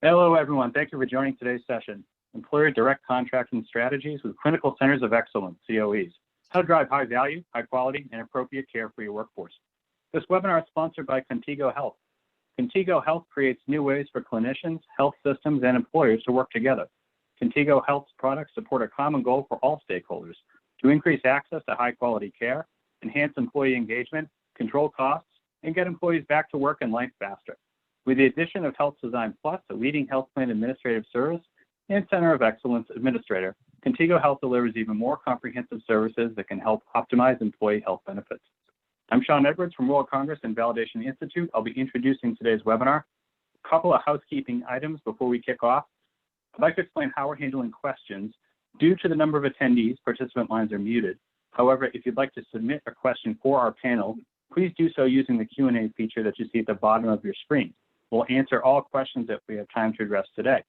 Hello, everyone. Thank you for joining today's session, Employer Direct Contracting Strategies with Clinical Centers of Excellence, COEs, how to drive high value, high quality, and appropriate care for your workforce. This webinar is sponsored by Contigo Health. Contigo Health creates new ways for clinicians, health systems, and employers to work together. Contigo Health's products support a common goal for all stakeholders to increase access to high quality care, enhance employee engagement, control costs, and get employees back to work and life faster. With the addition of Health Design Plus, a leading health plan administrative service, and Center of Excellence administrator, Contigo Health delivers even more comprehensive services that can help optimize employee health benefits. I'm Sean Edwards from World Congress and Validation Institute. I'll be introducing today's webinar. A couple of housekeeping items before we kick off. I'd like to explain how we're handling questions. Due to the number of attendees, participant lines are muted. However, if you'd like to submit a question for our panel, please do so using the Q&A feature that you see at the bottom of your screen. We'll answer all questions that we have time to address today.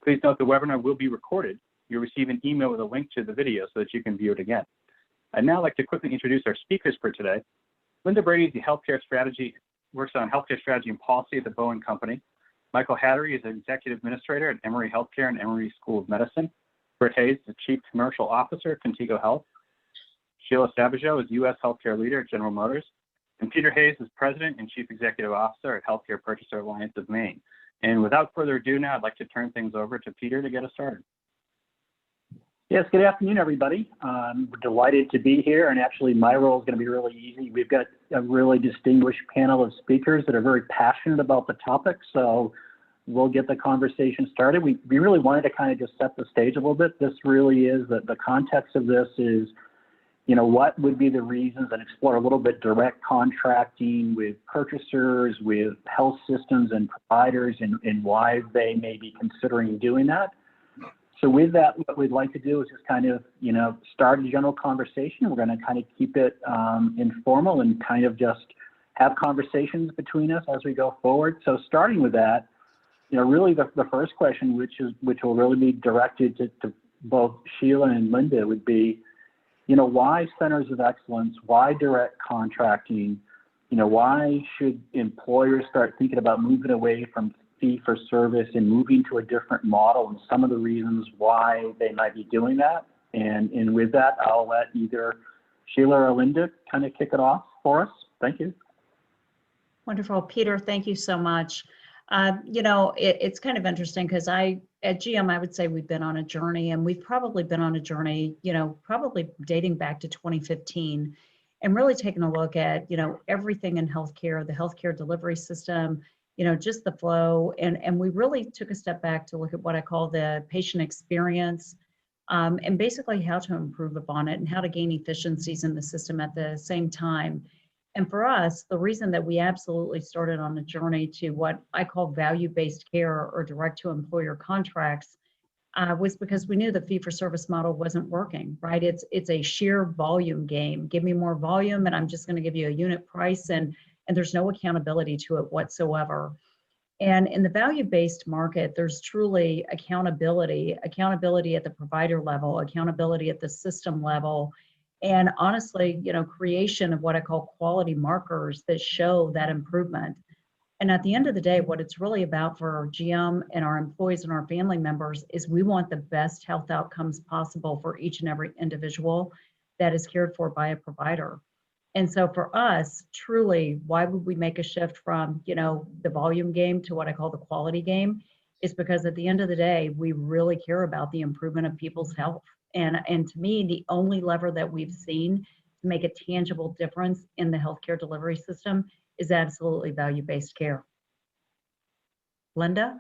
Please note the webinar will be recorded. You'll receive an email with a link to the video so that you can view it again. I'd now like to quickly introduce our speakers for today. Linda Brady is the works on healthcare strategy and policy at the Bowen Company. Michael Hattery is an executive administrator at Emory Healthcare and Emory School of Medicine. Britt Hayes is the chief commercial officer at Contigo Health. Sheila Sabajo is U.S. healthcare leader at General Motors. And Peter Hayes is President and Chief Executive Officer at Healthcare Purchaser Alliance of Maine. And without further ado now, I'd like to turn things over to Peter to get us started. Yes, good afternoon, everybody. We're delighted to be here, and actually my role is going to be really easy. We've got a really distinguished panel of speakers that are very passionate about the topic, so we'll get the conversation started. We really wanted to kind of just set the stage a little bit. This really is, the context of this is, you know, what would be the reasons, and explore a little bit direct contracting with purchasers, with health systems and providers, and why they may be considering doing that. So with that, what we'd like to do is just kind of, you know, start a general conversation. We're going to kind of keep it informal and kind of just have conversations between us as we go forward. So starting with that, you know, really the first question, which will really be directed to both Sheila and Linda, would be, you know, why centers of excellence? Why direct contracting? You know, why should employers start thinking about moving away from fee for service and moving to a different model, and some of the reasons why they might be doing that? And with that, I'll let either Sheila or Linda kind of kick it off for us. Thank you. Wonderful. Peter, thank you so much. You know, it's kind of interesting because at GM, I would say we've been on a journey, and we've probably been on a journey, you know, probably dating back to 2015, and really taking a look at, you know, everything in healthcare, the healthcare delivery system, you know, just the flow. And we really took a step back to look at what I call the patient experience, and basically how to improve upon it and how to gain efficiencies in the system at the same time. And for us, the reason that we absolutely started on a journey to what I call value-based care or direct-to-employer contracts was because we knew the fee-for-service model wasn't working, right? It's a sheer volume game. Give me more volume, and I'm just going to give you a unit price, and there's no accountability to it whatsoever. And in the value-based market, there's truly accountability at the provider level, accountability at the system level, and honestly, you know, creation of what I call quality markers that show that improvement. And at the end of the day, what it's really about for our GM and our employees and our family members is we want the best health outcomes possible for each and every individual that is cared for by a provider. And so for us, truly, why would we make a shift from, you know, the volume game to what I call the quality game? Is because at the end of the day, we really care about the improvement of people's health. And to me, the only lever that we've seen to make a tangible difference in the healthcare delivery system is absolutely value-based care. Linda?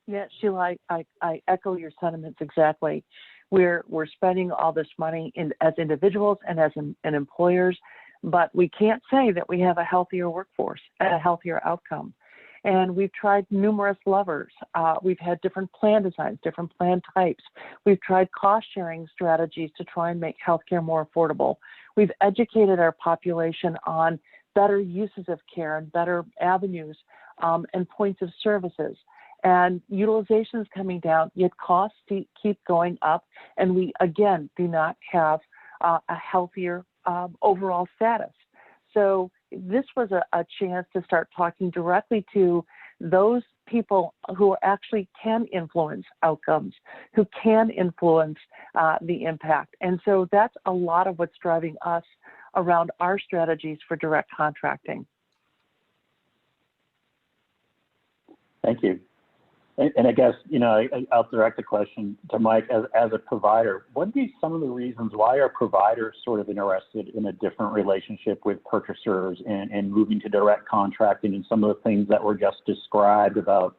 Yeah, Sheila, I echo your sentiments exactly. We're spending all this money as individuals and as employers, but we can't say that we have a healthier workforce and a healthier outcome. And we've tried numerous levers. We've had different plan designs, different plan types. We've tried cost-sharing strategies to try and make healthcare more affordable. We've educated our population on better uses of care and better avenues and points of services. And utilization is coming down, yet costs keep going up. And we, again, do not have a healthier overall status. So this was a chance to start talking directly to those people who actually can influence outcomes, who can influence the impact. And so that's a lot of what's driving us around our strategies for direct contracting. Thank you. And I guess, I'll direct the question to Mike. As a provider, what would be some of the reasons why are providers sort of interested in a different relationship with purchasers and moving to direct contracting, and some of the things that were just described about,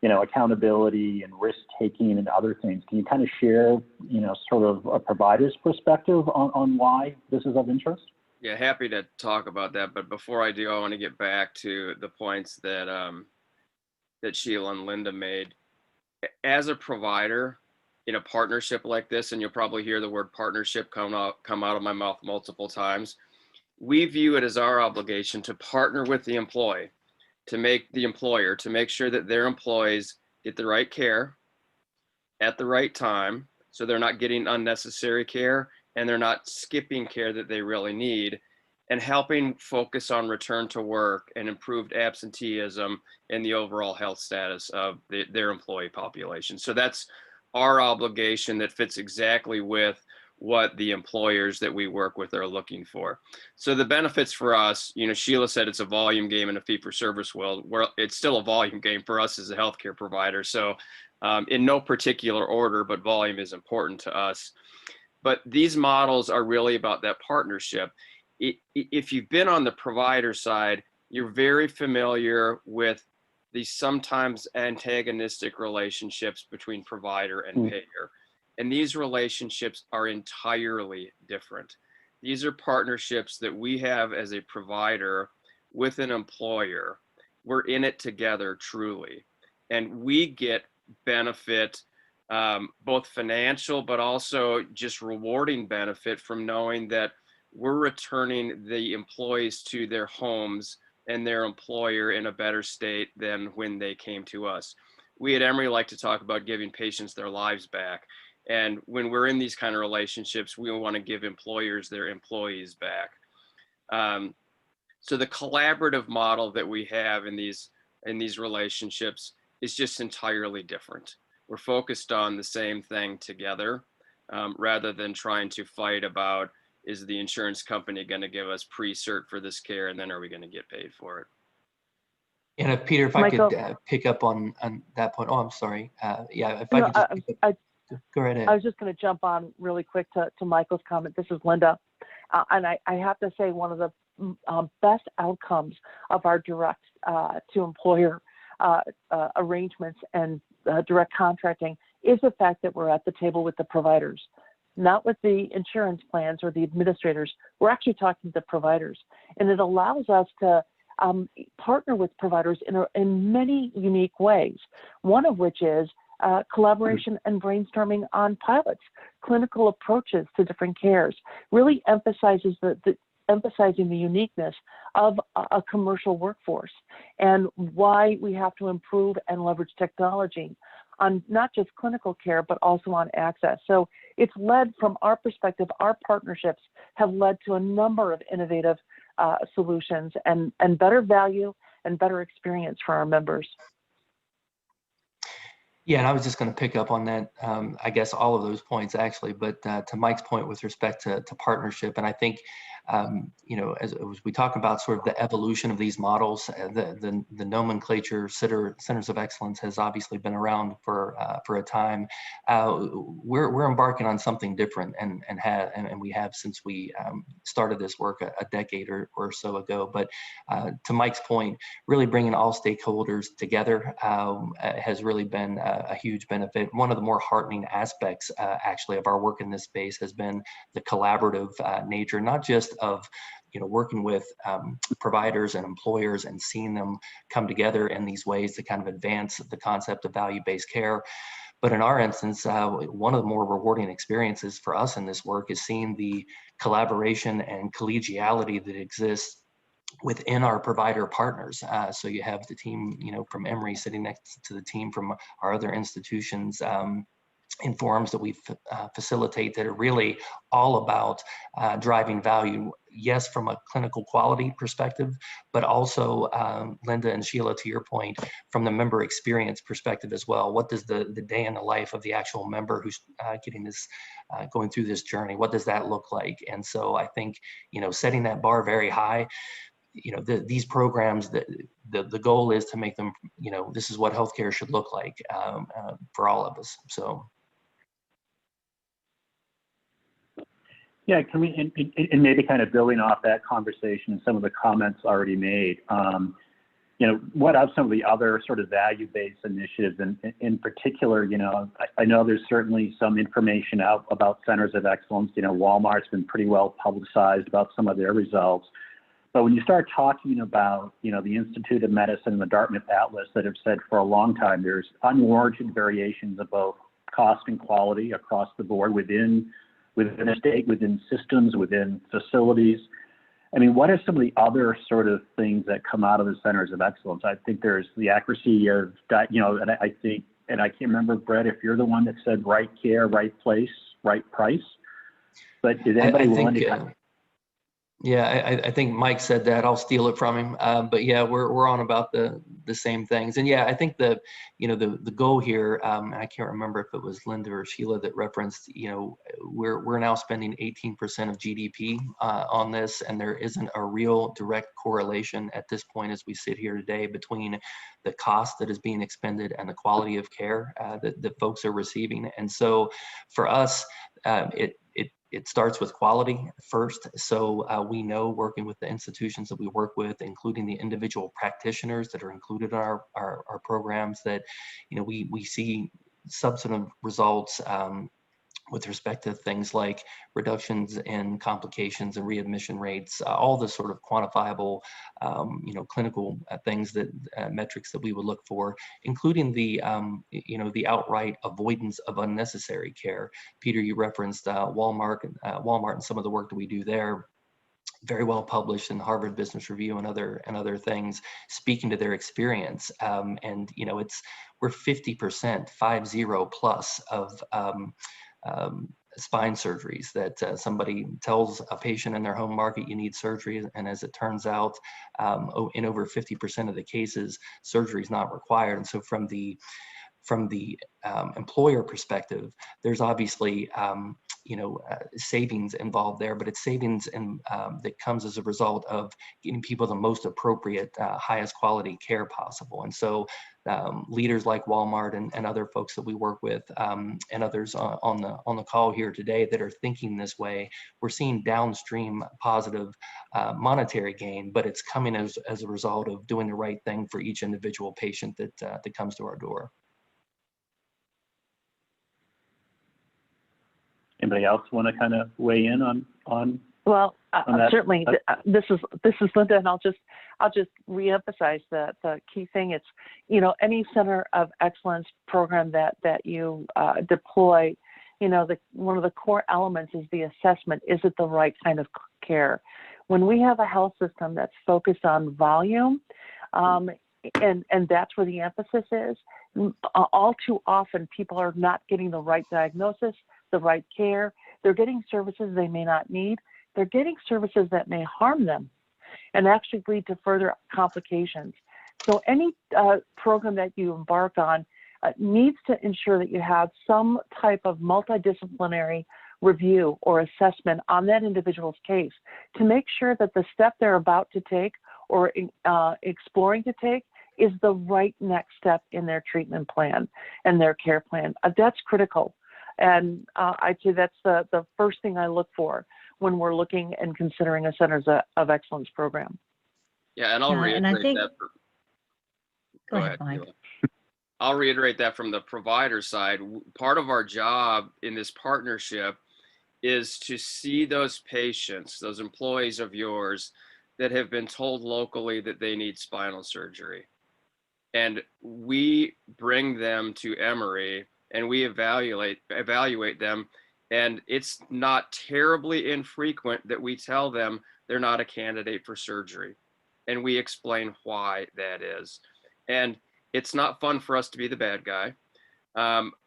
accountability and risk-taking and other things? Can you kind of share, sort of a provider's perspective on why this is of interest? Yeah, happy to talk about that. But before I do, I want to get back to the points that that Sheila and Linda made. As a provider in a partnership like this, and you'll probably hear the word partnership come out of my mouth multiple times, we view it as our obligation to partner with the employee, to make the employer, to make sure that their employees get the right care at the right time, so they're not getting unnecessary care and they're not skipping care that they really need, and helping focus on return to work and improved absenteeism and the overall health status of their employee population. So that's our obligation that fits exactly with what the employers that we work with are looking for. So the benefits for us, Sheila said it's a volume game in a fee-for-service world. It's still a volume game for us as a healthcare provider. So in no particular order, but volume is important to us. But these models are really about that partnership. If you've been on the provider side, you're very familiar with these sometimes antagonistic relationships between provider and payer. And these relationships are entirely different. These are partnerships that we have as a provider with an employer. We're in it together, truly. And we get benefit, both financial, but also just rewarding benefit from knowing that we're returning the employees to their homes and their employer in a better state than when they came to us. We at Emory like to talk about giving patients their lives back. And when we're in these kind of relationships, we want to give employers their employees back. So the collaborative model that we have in these relationships is just entirely different. We're focused on the same thing together, rather than trying to fight about, is the insurance company going to give us pre-cert for this care, and then are we going to get paid for it? And Peter, if Michael, I could pick up on that point. Oh, I'm sorry. Yeah, if no, I could just go right ahead. I was just going to jump on really quick to Michael's comment. This is Linda. And I have to say, one of the best outcomes of our direct to employer arrangements and direct contracting is the fact that we're at the table with the providers, not with the insurance plans or the administrators. We're actually talking to the providers. And it allows us to partner with providers in many unique ways, one of which is collaboration and brainstorming on pilots, clinical approaches to different cares, really emphasizing the uniqueness of a commercial workforce and why we have to improve and leverage technology on not just clinical care, but also on access. So it's led, from our perspective, our partnerships have led to a number of innovative solutions and better value and better experience for our members. Yeah, and I was just going to pick up on that, I guess all of those points actually, but to Mike's point with respect to partnership, and I think, as we talk about sort of the evolution of these models, the nomenclature centers of excellence has obviously been around for a time. We're embarking on something different, and we have since we started this work a decade or so ago. But to Mike's point, really bringing all stakeholders together has really been a huge benefit. One of the more heartening aspects actually of our work in this space has been the collaborative nature, not just of working with providers and employers and seeing them come together in these ways to kind of advance the concept of value-based care. But in our instance, one of the more rewarding experiences for us in this work is seeing the collaboration and collegiality that exists within our provider partners. So you have the team, from Emory sitting next to the team from our other institutions, in forums that we facilitate that are really all about driving value, yes, from a clinical quality perspective, but also, Linda and Sheila, to your point, from the member experience perspective as well. What does the day in the life of the actual member who's getting this, going through this journey, what does that look like? And so I think, setting that bar very high, these programs, the goal is to make them, this is what healthcare should look like for all of us. So. Yeah, can we, and maybe kind of building off that conversation and some of the comments already made, what are some of the other sort of value-based initiatives? And in particular, I know there's certainly some information out about centers of excellence. Walmart's been pretty well publicized about some of their results. But when you start talking about, the Institute of Medicine and the Dartmouth Atlas that have said for a long time, there's unwarranted variations of both cost and quality across the board within a state, within systems, within facilities. I mean, what are some of the other sort of things that come out of the centers of excellence? I think there's the accuracy of, and I think, and I can't remember, Brett, if you're the one that said right care, right place, right price. But is anybody willing to kind of... Yeah, I think Mike said that. I'll steal it from him. But yeah, we're on about the same things. And yeah, I think the goal here, and I can't remember if it was Linda or Sheila that referenced, we're now spending 18% of GDP on this, and there isn't a real direct correlation at this point as we sit here today between the cost that is being expended and the quality of care that folks are receiving. And so for us, it starts with quality first. So we know, working with the institutions that we work with, including the individual practitioners that are included in our programs, that we see substantive results with respect to things like reductions in complications and readmission rates, all the sort of quantifiable, clinical things that metrics that we would look for, including the, the outright avoidance of unnecessary care. Peter, you referenced Walmart and some of the work that we do there. Very well published in Harvard Business Review and other things, speaking to their experience. We're 50%, 50 plus of spine surgeries that somebody tells a patient in their home market, you need surgery, and as it turns out, in over 50% of the cases, surgery is not required. And so from the employer perspective, there's obviously savings involved there, but it's savings that comes as a result of getting people the most appropriate, highest quality care possible. And so leaders like Walmart and other folks that we work with, and others on the call here today that are thinking this way, we're seeing downstream positive monetary gain, but it's coming as a result of doing the right thing for each individual patient that comes to our door. Anybody else want to kind of weigh in on? Well, that? Certainly. This is Linda, and I'll just reemphasize that the key thing. It's any center of excellence program that you deploy. One of the core elements is the assessment. Is it the right kind of care? When we have a health system that's focused on volume, and that's where the emphasis is, all too often people are not getting the right diagnosis, the right care. They're getting services they may not need. They're getting services that may harm them and actually lead to further complications. So any program that you embark on needs to ensure that you have some type of multidisciplinary review or assessment on that individual's case to make sure that the step they're about to take or exploring to take is the right next step in their treatment plan and their care plan. That's critical. And I'd say that's the first thing I look for when we're looking and considering a Centers of Excellence program. Yeah, and I'll reiterate that. Go ahead, Mike. I'll reiterate that from the provider side. Part of our job in this partnership is to see those patients, those employees of yours that have been told locally that they need spinal surgery. And we bring them to Emory and we evaluate them. And it's not terribly infrequent that we tell them they're not a candidate for surgery. And we explain why that is. And it's not fun for us to be the bad guy.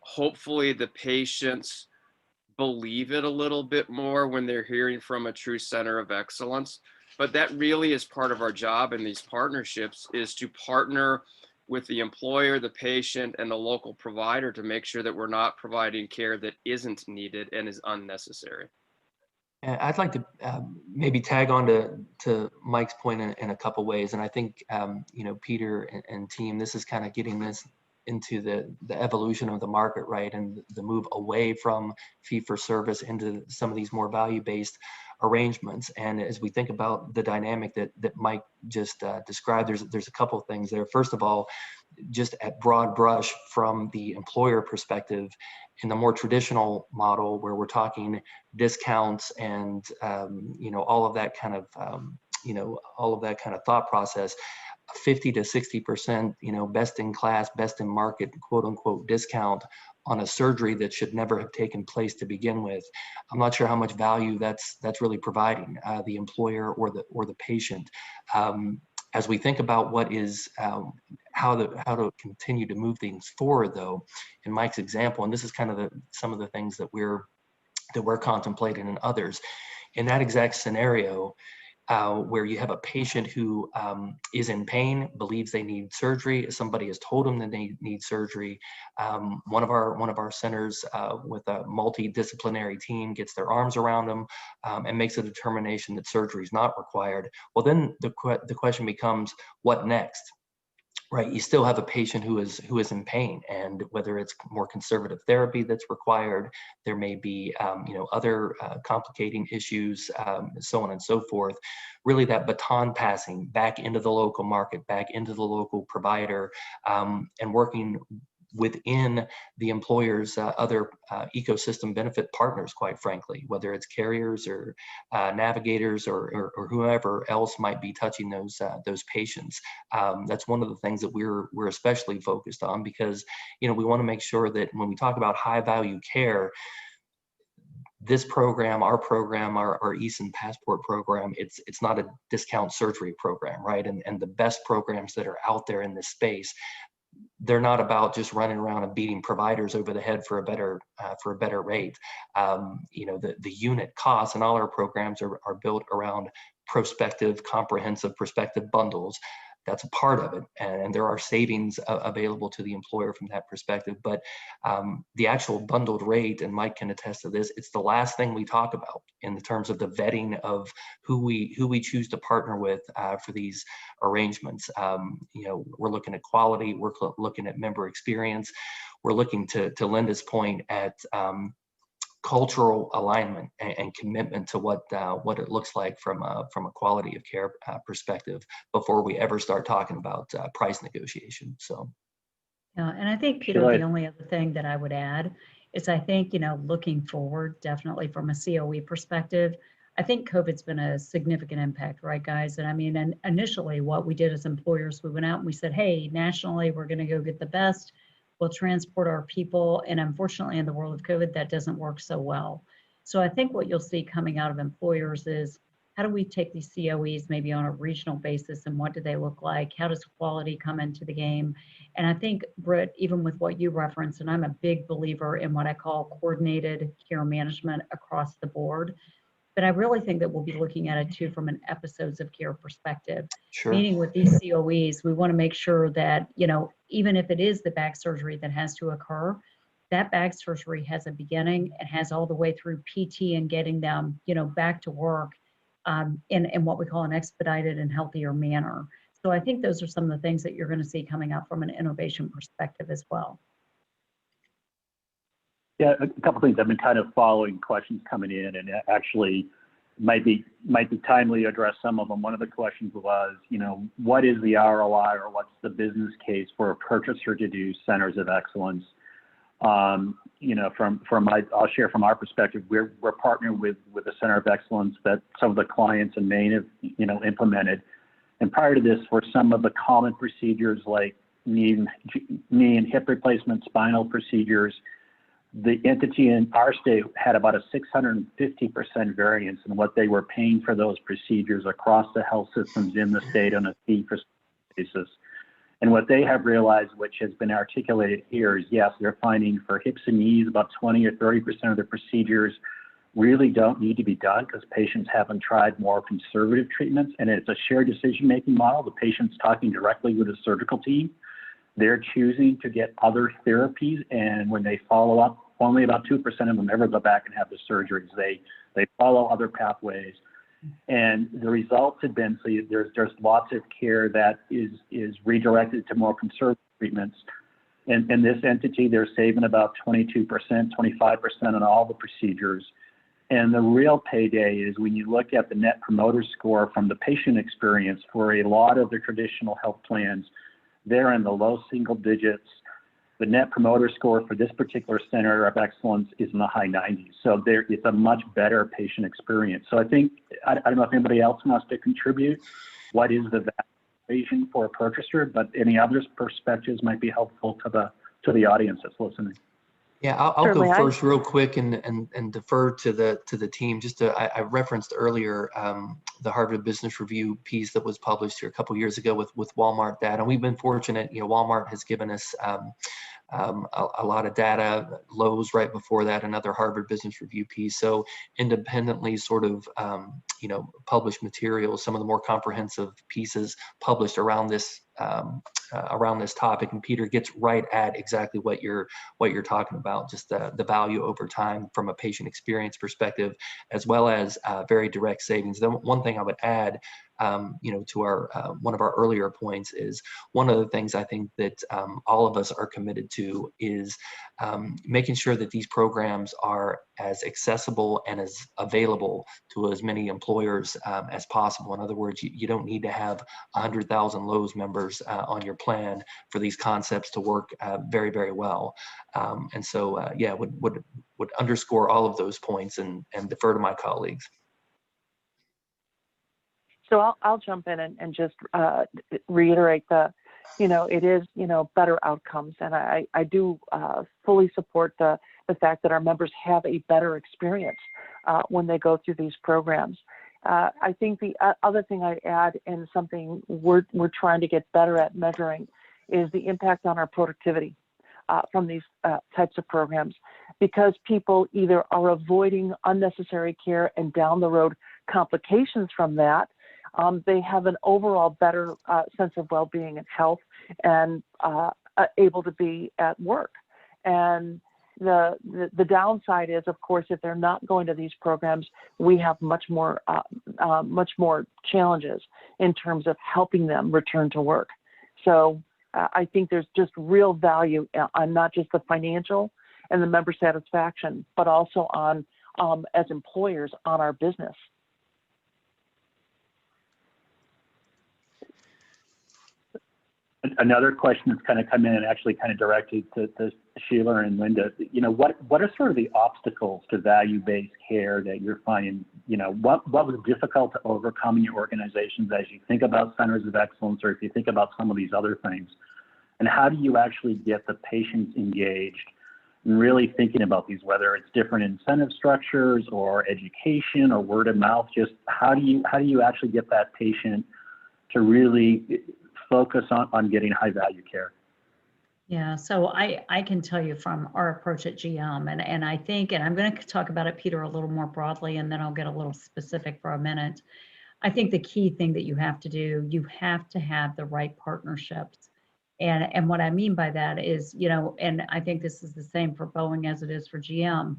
Hopefully the patients believe it a little bit more when they're hearing from a true center of excellence. But that really is part of our job in these partnerships, is to partner with the employer, the patient, and the local provider to make sure that we're not providing care that isn't needed and is unnecessary. And I'd like to maybe tag on to Mike's point in a couple ways. And I think, you know, Peter and team, this is kind of getting this into the evolution of the market, right? And the move away from fee for service into some of these more value-based arrangements. And as we think about the dynamic that Mike just described, there's a couple of things there. First of all, just at broad brush from the employer perspective, in the more traditional model where we're talking discounts and you know, all of that kind of you know, all of that kind of thought process, 50 to 60%, you know, best in class, best in market, quote unquote, discount on a surgery that should never have taken place to begin with. I'm not sure how much value that's really providing the employer or the patient. As we think about what is how to continue to move things forward, though, in Mike's example, and this is kind of some of the things that we're contemplating and others, in that exact scenario, where you have a patient who is in pain, believes they need surgery, somebody has told them that they need surgery. One of our centers with a multidisciplinary team gets their arms around them and makes a determination that surgery is not required. Well, then the question becomes, what next? Right, you still have a patient who is in pain, and whether it's more conservative therapy that's required, there may be you know, other complicating issues, so on and so forth. Really, that baton passing back into the local market, back into the local provider, and working within the employer's other ecosystem benefit partners, quite frankly, whether it's carriers or navigators or whoever else might be touching those patients. That's one of the things that we're especially focused on, because, you know, we want to make sure that when we talk about high value care, this program, our ESON Passport program, it's not a discount surgery program, right? And the best programs that are out there in this space, they're not about just running around and beating providers over the head for a better rate. You know, the unit costs and all our programs are built around comprehensive prospective bundles. That's a part of it, and there are savings available to the employer from that perspective. But the actual bundled rate, and Mike can attest to this, it's the last thing we talk about in the terms of the vetting of who we choose to partner with for these arrangements. You know, we're looking at quality, we're looking at member experience, we're looking to Linda's point at cultural alignment and commitment to what it looks like from a quality of care perspective before we ever start talking about price negotiation. So, yeah, and I think, Peter, the only other thing that I would add is, I think, you know, looking forward, definitely from a COE perspective, I think COVID's been a significant impact, right, guys? And I mean, and initially what we did as employers, we went out and we said, hey, nationally, we're going to go get the best. We'll transport our people. And unfortunately, in the world of COVID, that doesn't work so well. So I think what you'll see coming out of employers is, how do we take these COEs maybe on a regional basis, and what do they look like? How does quality come into the game? And I think, Britt, even with what you referenced, and I'm a big believer in what I call coordinated care management across the board, but I really think that we'll be looking at it too from an episodes of care perspective. sure. Meaning with these COEs, we want to make sure that, you know, even if it is the back surgery that has to occur, that back surgery has a beginning and has all the way through PT and getting them, you know, back to work in what we call an expedited and healthier manner. So I think those are some of the things that you're going to see coming up from an innovation perspective as well. Yeah, a couple things. I've been kind of following questions coming in, and actually might be timely to address some of them. One of the questions was, you know, what is the ROI, or what's the business case for a purchaser to do centers of excellence? You know, I'll share from our perspective. We're partnering with a center of excellence that some of the clients in Maine have, you know, implemented. And prior to this, for some of the common procedures like knee and hip replacement, spinal procedures, the entity in our state had about a 650% variance in what they were paying for those procedures across the health systems in the state on a fee for basis. And what they have realized, which has been articulated here, is yes, they're finding for hips and knees, about 20 or 30% of the procedures really don't need to be done because patients haven't tried more conservative treatments. And it's a shared decision-making model. The patient's talking directly with the surgical team. They're choosing to get other therapies. And when they follow up, only about 2% of them ever go back and have the surgeries. They follow other pathways. And the results have been, so there's lots of care that is redirected to more conservative treatments. And this entity, they're saving about 22%, 25% on all the procedures. And the real payday is when you look at the net promoter score from the patient experience for a lot of the traditional health plans, they're in the low single digits. The net promoter score for this particular center of excellence is in the high 90s. So it's a much better patient experience. So I think, I don't know if anybody else wants to contribute. What is the valuation for a purchaser? But any other perspectives might be helpful to the audience that's listening. Yeah, I'll go first real quick and defer to the team. I referenced earlier the Harvard Business Review piece that was published here a couple years ago with Walmart data. And we've been fortunate, Walmart has given us a lot of data, Lowe's right before that, another Harvard Business Review piece. So independently sort of, published materials, some of the more comprehensive pieces published around this topic. And Peter gets right at exactly what you're talking about, just the value over time from a patient experience perspective, as well as very direct savings. Then one thing I would add, to our one of our earlier points is one of the things I think that all of us are committed to is making sure that these programs are as accessible and as available to as many employers as possible. In other words, you don't need to have 100,000 Lowe's members on your plan for these concepts to work very, very well. And so, would underscore all of those points and defer to my colleagues. So I'll jump in and just reiterate it is, better outcomes. And I do fully support the fact that our members have a better experience when they go through these programs. I think the other thing I add, and something we're trying to get better at measuring, is the impact on our productivity from these types of programs, because people either are avoiding unnecessary care and down the road complications from that. They have an overall better sense of well-being and health, and able to be at work. And the downside is, of course, if they're not going to these programs, we have much more challenges in terms of helping them return to work. So I think there's just real value on not just the financial and the member satisfaction, but also on as employers on our business. Another question that's kind of come in and actually kind of directed to Sheila and Linda. What are sort of the obstacles to value-based care that you're finding? What was difficult to overcome in your organizations as you think about centers of excellence, or if you think about some of these other things? And how do you actually get the patients engaged and really thinking about these, whether it's different incentive structures or education or word of mouth? Just how do you actually get that patient to really focus on getting high value care? Yeah, so I can tell you from our approach at GM, and I think, and I'm going to talk about it, Peter, a little more broadly, and then I'll get a little specific for a minute. I think the key thing that you have to do, you have to have the right partnerships. And what I mean by that is, and I think this is the same for Boeing as it is for GM,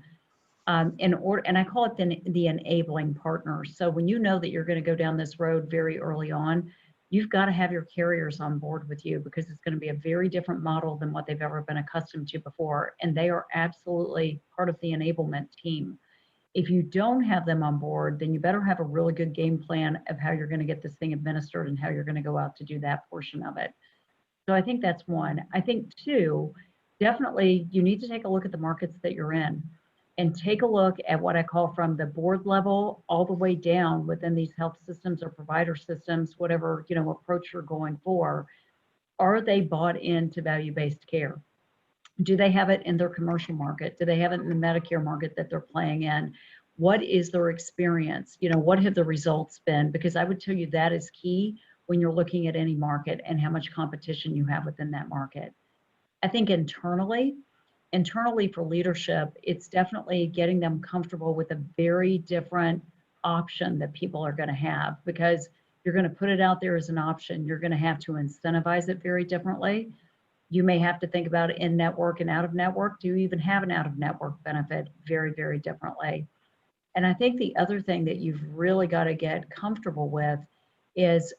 and I call it the enabling partner. So when you know that you're going to go down this road very early on, you've got to have your carriers on board with you, because it's going to be a very different model than what they've ever been accustomed to before. And they are absolutely part of the enablement team. If you don't have them on board, then you better have a really good game plan of how you're going to get this thing administered and how you're going to go out to do that portion of it. So I think that's one. I think two, definitely you need to take a look at the markets that you're in, and take a look at what I call from the board level all the way down within these health systems or provider systems, whatever approach you're going for. Are they bought into value-based care? Do they have it in their commercial market? Do they have it in the Medicare market that they're playing in? What is their experience? What have the results been? Because I would tell you that is key. when you're looking at any market and how much competition you have within that market. I think internally for leadership, it's definitely getting them comfortable with a very different option that people are going to have, because you're going to put it out there as an option. You're going to have to incentivize it very differently. You may have to think about in network and out of network. Do you even have an out of network benefit? Very, very differently. And I think the other thing that you've really got to get comfortable with is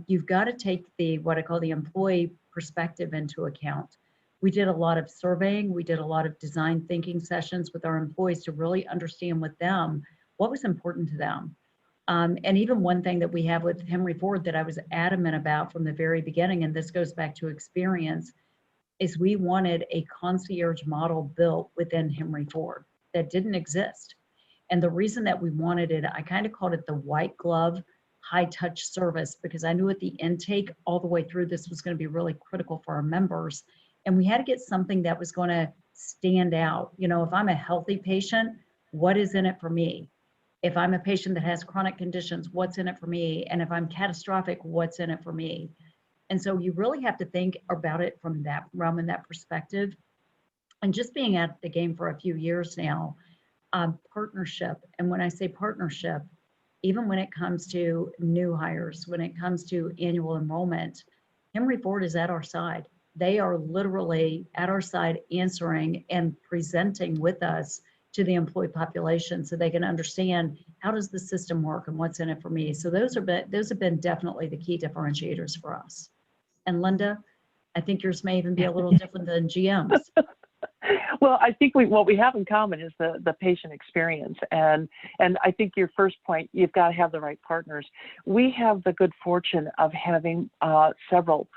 you've got to take what I call the employee perspective into account. We did a lot of surveying. We did a lot of design thinking sessions with our employees to really understand with them what was important to them. And even one thing that we have with Henry Ford that I was adamant about from the very beginning, and this goes back to experience, is we wanted a concierge model built within Henry Ford that didn't exist. And the reason that we wanted it, I kind of called it the white glove, high touch service, because I knew at the intake all the way through this was going to be really critical for our members. And we had to get something that was going to stand out. You know, if I'm a healthy patient, what is in it for me? If I'm a patient that has chronic conditions, what's in it for me? And if I'm catastrophic, what's in it for me? And so you really have to think about it from that realm and that perspective. And just being at the game for a few years now, partnership. And when I say partnership, even when it comes to new hires, when it comes to annual enrollment, Henry Ford is at our side. They are literally at our side answering and presenting with us to the employee population so they can understand how does the system work and what's in it for me. So those have been definitely the key differentiators for us. And Linda, I think yours may even be a little different than GM's. Well, I think what we have in common is the patient experience. And I think your first point, you've got to have the right partners. We have the good fortune of having several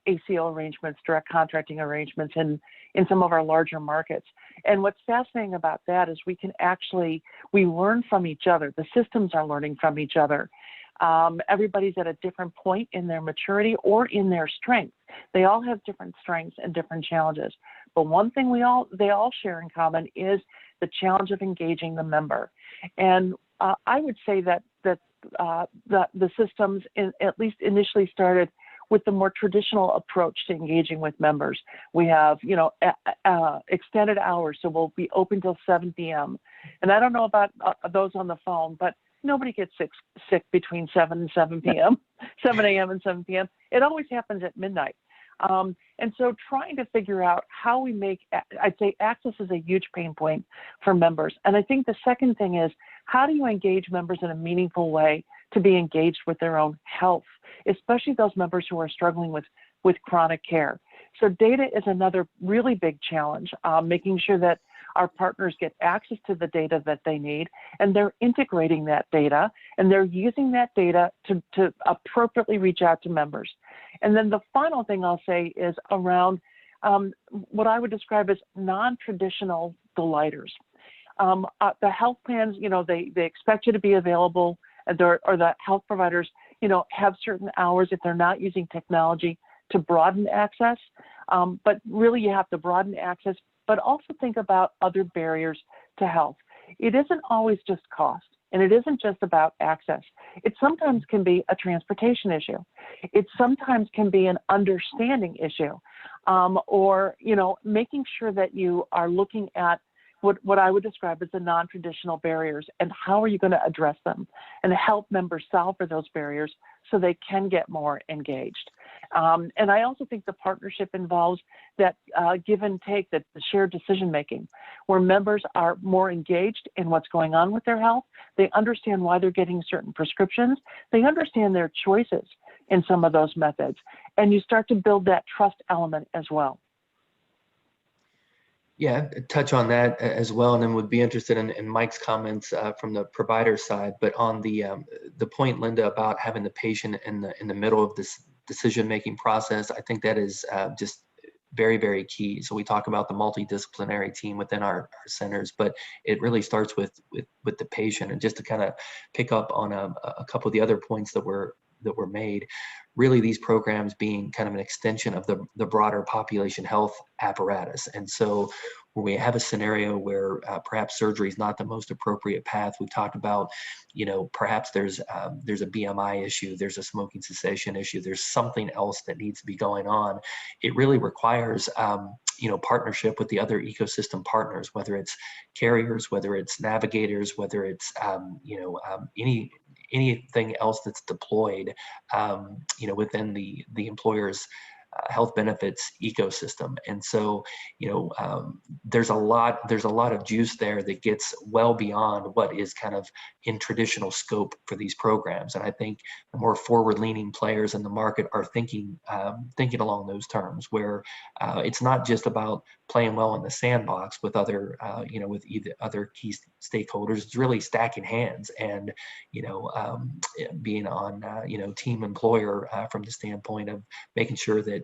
ACO arrangements, direct contracting arrangements in some of our larger markets. And what's fascinating about that is we learn from each other. The systems are learning from each other. Everybody's at a different point in their maturity or in their strength. They all have different strengths and different challenges. But one thing they all share in common is the challenge of engaging the member. And I would say that the systems at least initially started with the more traditional approach to engaging with members. We have, extended hours, so we'll be open till 7 p.m. And I don't know about those on the phone, but nobody gets sick between 7 and 7 p.m., 7 a.m. and 7 p.m. It always happens at midnight. And so trying to figure out how we make, I'd say access is a huge pain point for members. And I think the second thing is, how do you engage members in a meaningful way to be engaged with their own health, especially those members who are struggling with chronic care? So data is another really big challenge, making sure that our partners get access to the data that they need, and they're integrating that data, and they're using that data to appropriately reach out to members. And then the final thing I'll say is around what I would describe as non-traditional delighters. The health plans, they expect you to be available, or the health providers, have certain hours if they're not using technology to broaden access. But really you have to broaden access, but also think about other barriers to health. It isn't always just cost, and it isn't just about access. It sometimes can be a transportation issue. It sometimes can be an understanding issue, or making sure that you are looking at what I would describe as the non-traditional barriers, and how are you going to address them and help members solve for those barriers so they can get more engaged. And I also think the partnership involves that give and take, that the shared decision making, where members are more engaged in what's going on with their health. They understand why they're getting certain prescriptions. They understand their choices in some of those methods. And you start to build that trust element as well. Yeah, touch on that as well, and then would be interested in Mike's comments from the provider side. But on the point, Linda, about having the patient in the middle of this decision-making process, I think that is just very, very key. So we talk about the multidisciplinary team within our centers, but it really starts with the patient. And just to kind of pick up on a couple of the other points that were that were made, really these programs being kind of an extension of the broader population health apparatus. And so when we have a scenario where perhaps surgery is not the most appropriate path, we've talked about, perhaps there's a BMI issue, there's a smoking cessation issue, there's something else that needs to be going on. It really requires, partnership with the other ecosystem partners, whether it's carriers, whether it's navigators, whether it's, anything else that's deployed, within the employer's health benefits ecosystem. And so, there's a lot of juice there that gets well beyond what is kind of in traditional scope for these programs. And I think the more forward-leaning players in the market are thinking along those terms, where it's not just about playing well in the sandbox with other, with either other key stakeholders. It's really stacking hands and, being on, team employer from the standpoint of making sure that,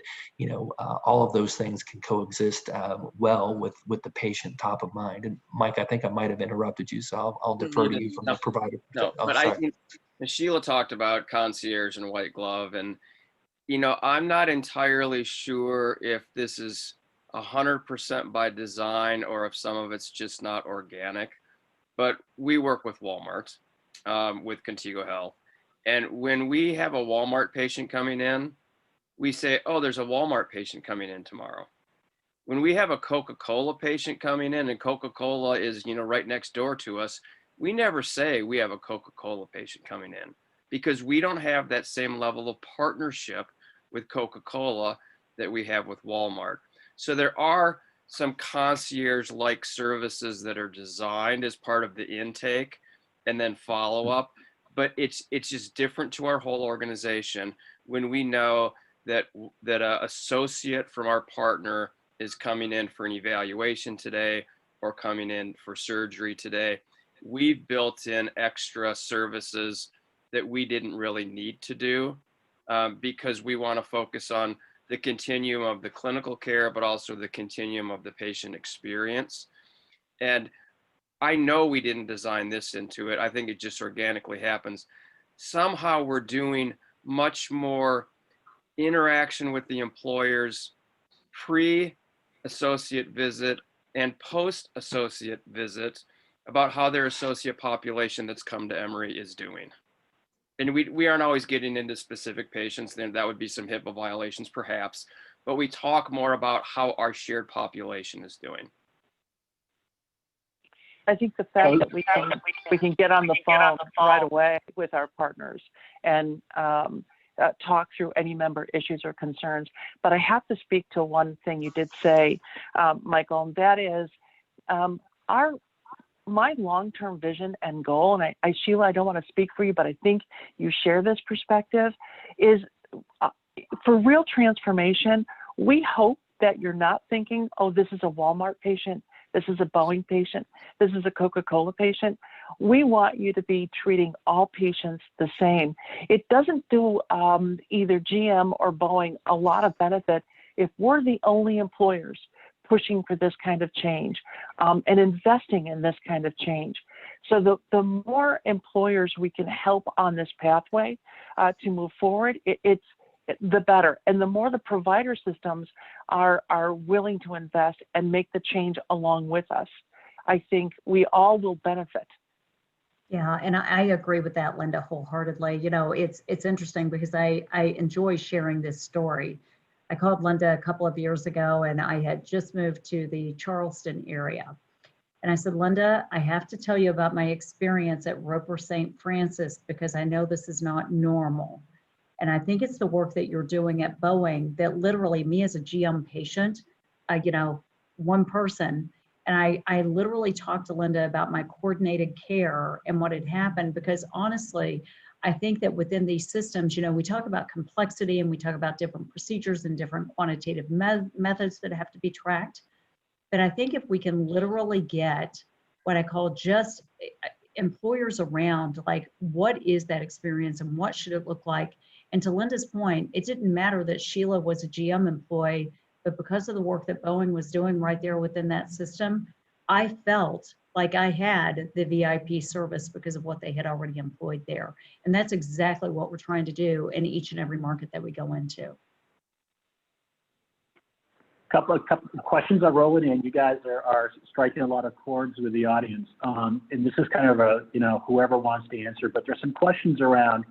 all of those things can coexist well with the patient top of mind. And Mike, I think I might have interrupted you, so I'll defer to you from the provider. No, but I think Sheila talked about concierge and white glove, and I'm not entirely sure if this is 100% by design or if some of it's just not organic. But we work with Walmart, with Contigo Health, and when we have a Walmart patient coming in, we say, oh, there's a Walmart patient coming in tomorrow. When we have a Coca-Cola patient coming in and Coca-Cola is, right next door to us, we never say we have a Coca-Cola patient coming in, because we don't have that same level of partnership with Coca-Cola that we have with Walmart. So there are some concierge-like services that are designed as part of the intake and then follow up, but it's just different to our whole organization when we know that an associate from our partner is coming in for an evaluation today or coming in for surgery today. We've built in extra services that we didn't really need to do because we want to focus on the continuum of the clinical care, but also the continuum of the patient experience. And I know we didn't design this into it. I think it just organically happens. Somehow we're doing much more interaction with the employers pre-associate visit and post-associate visit about how their associate population that's come to Emory is doing. And we aren't always getting into specific patients, then that would be some HIPAA violations perhaps, but we talk more about how our shared population is doing. I think the fact that we can get on the phone right away with our partners and talk through any member issues or concerns. But I have to speak to one thing you did say, Michael, and that is my long-term vision and goal, and Sheila, I don't want to speak for you, but I think you share this perspective, is for real transformation, we hope that you're not thinking, oh, this is a Walmart patient, this is a Boeing patient, this is a Coca-Cola patient. We want you to be treating all patients the same. It doesn't do either GM or Boeing a lot of benefit if we're the only employers pushing for this kind of change and investing in this kind of change. So the more employers we can help on this pathway to move forward, the better. And the more the provider systems are willing to invest and make the change along with us, I think we all will benefit. Yeah, and I agree with that, Linda, wholeheartedly. It's interesting because I enjoy sharing this story. I called Linda a couple of years ago and I had just moved to the Charleston area. And I said, Linda, I have to tell you about my experience at Roper St. Francis because I know this is not normal. And I think it's the work that you're doing at Boeing that literally me as a GM patient, one person, and I literally talked to Linda about my coordinated care and what had happened because honestly, I think that within these systems, we talk about complexity and we talk about different procedures and different quantitative methods that have to be tracked. But I think if we can literally get what I call just employers around, like what is that experience and what should it look like? And to Linda's point, it didn't matter that Sheila was a GM employee, but because of the work that Boeing was doing right there within that system, I felt like I had the VIP service because of what they had already employed there. And that's exactly what we're trying to do in each and every market that we go into. Couple of questions are rolling in. You guys are striking a lot of chords with the audience. And this is kind of a, whoever wants to answer, but there's some questions around,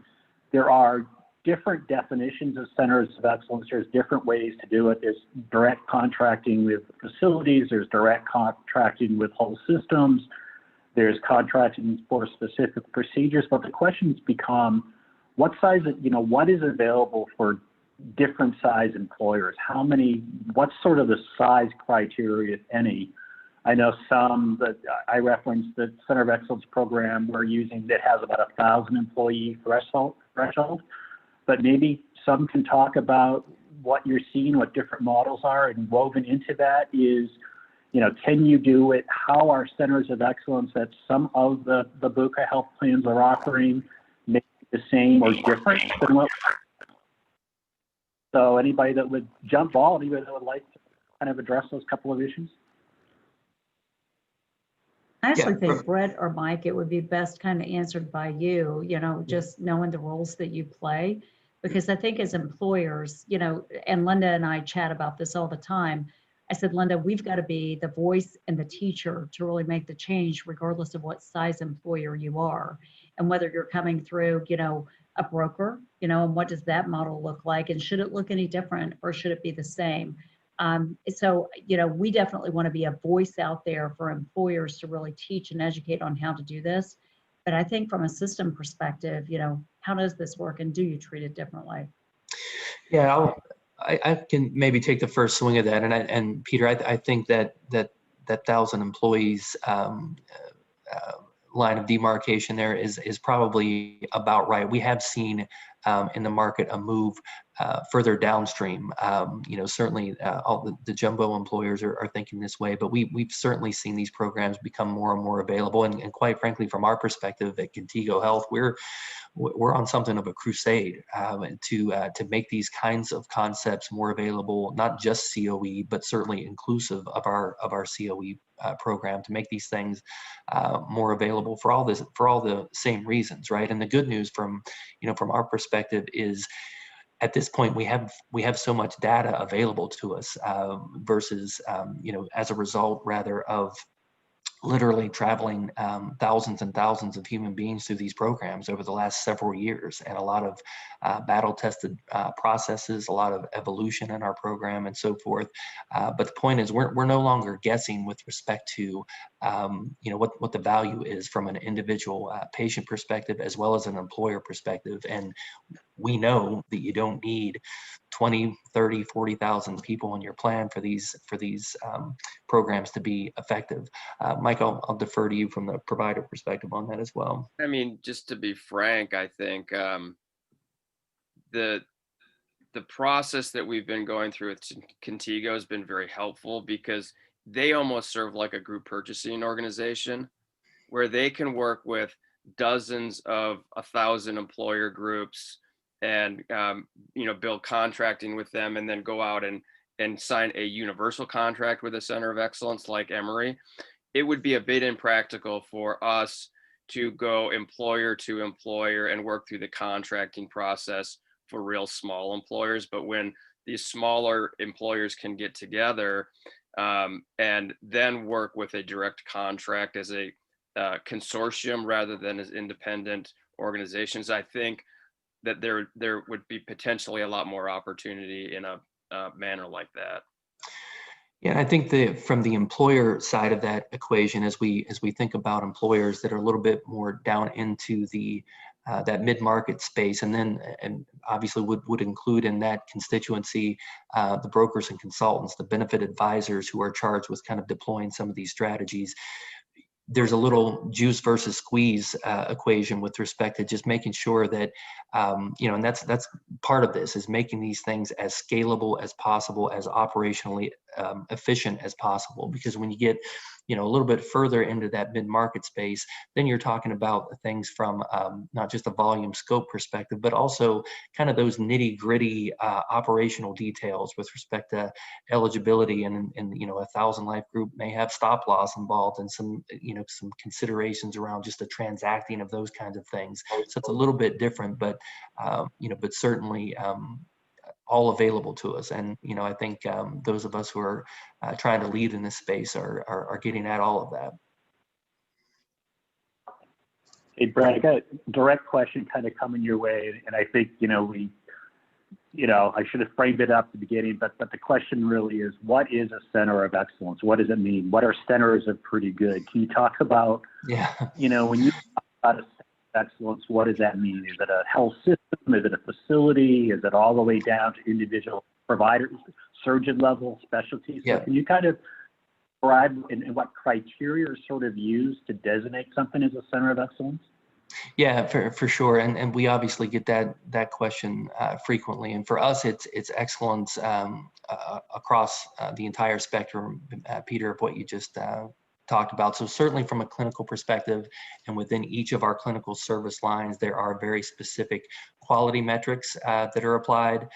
there are different definitions of centers of excellence. There's different ways to do it. There's direct contracting with facilities. There's direct contracting with whole systems. There's contracting for specific procedures. But the questions become, what size, what is available for different size employers? How many, what's sort of the size criteria, if any? I know some that I referenced the Center of Excellence program we're using that has about 1,000 employee threshold. But maybe some can talk about what you're seeing, what different models are, and woven into that is, can you do it? How are centers of excellence that some of the BUCA health plans are offering maybe the same or different than what? So anybody that would jump ball, anybody that would like to kind of address those couple of issues? I actually think Brett or Mike, it would be best kind of answered by you, just knowing the roles that you play. Because I think as employers, and Linda and I chat about this all the time. I said, Linda, we've got to be the voice and the teacher to really make the change, regardless of what size employer you are. And whether you're coming through, a broker, and what does that model look like? And should it look any different or should it be the same? So, we definitely want to be a voice out there for employers to really teach and educate on how to do this. But I think from a system perspective, how does this work and do you treat it differently? Yeah, I can maybe take the first swing of that. And Peter, I think that 1,000 employees line of demarcation there is probably about right. We have seen in the market a move further downstream. Certainly all the jumbo employers are thinking this way, but we've certainly seen these programs become more and more available. And quite frankly, from our perspective at Contigo Health, we're on something of a crusade to make these kinds of concepts more available, not just COE, but certainly inclusive of our COE program, to make these things more available for all the same reasons, right? And the good news from our perspective is, at this point, we have so much data available to us versus as a result rather of literally traveling thousands and thousands of human beings through these programs over the last several years, and a lot of battle-tested processes, a lot of evolution in our program, and so forth. But the point is, we're no longer guessing with respect to what the value is from an individual patient perspective as well as an employer perspective. And we know that you don't need 20, 30, 40,000 people in your plan for these programs to be effective. Mike, I'll defer to you from the provider perspective on that as well. I mean, just to be frank, I think the process that we've been going through with Contigo has been very helpful, because they almost serve like a group purchasing organization where they can work with dozens of 1,000 employer groups and build contracting with them, and then go out and sign a universal contract with a center of excellence like Emory. It would be a bit impractical for us to go employer to employer and work through the contracting process for real small employers. But when these smaller employers can get together and then work with a direct contract as a consortium rather than as independent organizations, I think that there would be potentially a lot more opportunity in a manner like that. Yeah, and I think from the employer side of that equation, as we think about employers that are a little bit more down into the that mid-market space, and obviously would include in that constituency the brokers and consultants, the benefit advisors who are charged with kind of deploying some of these strategies. There's a little juice versus squeeze equation with respect to just making sure that, and that's part of this, is making these things as scalable as possible, as operationally efficient as possible. Because when you get, a little bit further into that mid-market space, then you're talking about things from not just a volume scope perspective, but also kind of those nitty-gritty operational details with respect to eligibility. And 1,000 life group may have stop loss involved, and some, some considerations around just the transacting of those kinds of things. So it's a little bit different, but but certainly all available to us. And I think those of us who are trying to lead in this space are getting at all of that. Hey, Brad, I got a direct question kind of coming your way, and I think I should have framed it up at the beginning, but the question really is, what is a center of excellence? What does it mean? What are centers of pretty good? Can you talk about, when you talk about a center of excellence, what does that mean? Is it a health system? Is it a facility? Is it all the way down to individual providers, surgeon level specialties? Yeah. So can you kind of describe and what criteria are sort of used to designate something as a center of excellence? Yeah, for sure, and we obviously get that question frequently. And for us, it's excellence across the entire spectrum, Peter, of what you just talked about. So certainly from a clinical perspective, and within each of our clinical service lines, there are very specific quality metrics that are applied.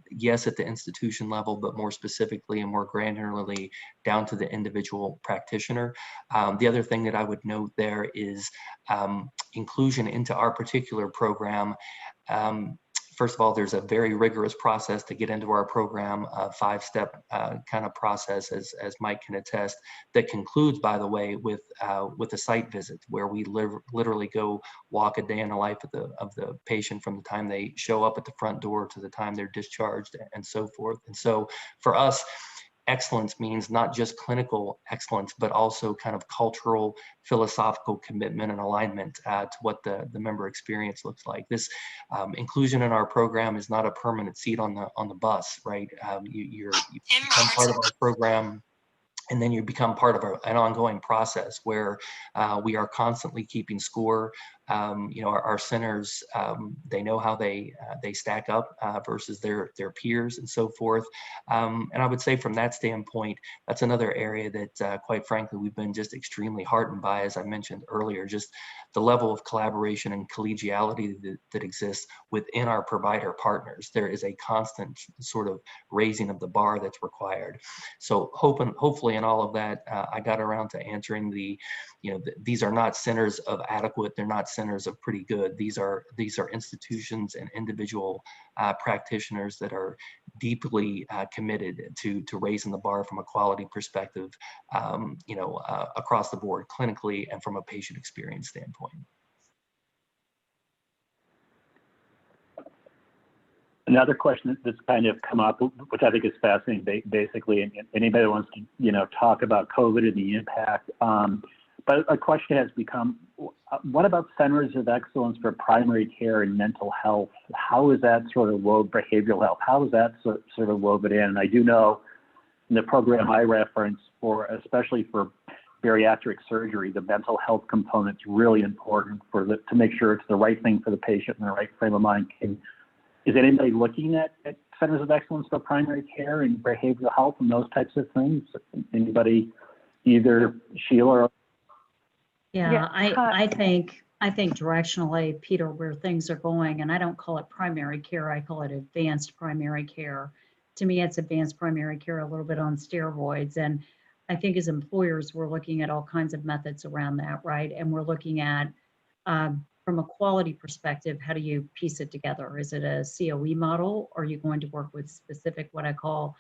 Yes, at the institution level, but more specifically and more granularly down to the individual practitioner. The other thing that I would note there is inclusion into our particular program. First of all, there's a very rigorous process to get into our program, a 5-step kind of process, as Mike can attest, that concludes, by the way, with a site visit where we literally go walk a day in the life of the patient from the time they show up at the front door to the time they're discharged and so forth. And so for us, excellence means not just clinical excellence, but also kind of cultural, philosophical commitment and alignment to what the member experience looks like. This inclusion in our program is not a permanent seat on the bus, right? You become part of our program, and then you become part of an ongoing process where we are constantly keeping score. Our centers, they know how they stack up versus their peers and so forth. And I would say from that standpoint, that's another area that, quite frankly, we've been just extremely heartened by, as I mentioned earlier, just the level of collaboration and collegiality that exists within our provider partners. There is a constant sort of raising of the bar that's required. So hopefully in all of that, I got around to answering these are not centers of adequate, they're not centers of pretty good. These are institutions and individual practitioners that are deeply committed to raising the bar from a quality perspective, across the board, clinically and from a patient experience standpoint. Another question that's kind of come up, which I think is fascinating, basically, and anybody that wants to, talk about COVID and the impact. But a question has become, what about centers of excellence for primary care and mental health? How is that sort of woven, behavioral health? How is that sort of woven in? And I do know in the program I reference, especially for bariatric surgery, the mental health component is really important to make sure it's the right thing for the patient in the right frame of mind. Is anybody looking at centers of excellence for primary care and behavioral health and those types of things? Anybody, either Sheila or? Yeah, I think directionally, Peter, where things are going, and I don't call it primary care, I call it advanced primary care. To me, it's advanced primary care a little bit on steroids. And I think as employers, we're looking at all kinds of methods around that, right? And we're looking at, from a quality perspective, how do you piece it together? Is it a COE model? Or are you going to work with specific, what I call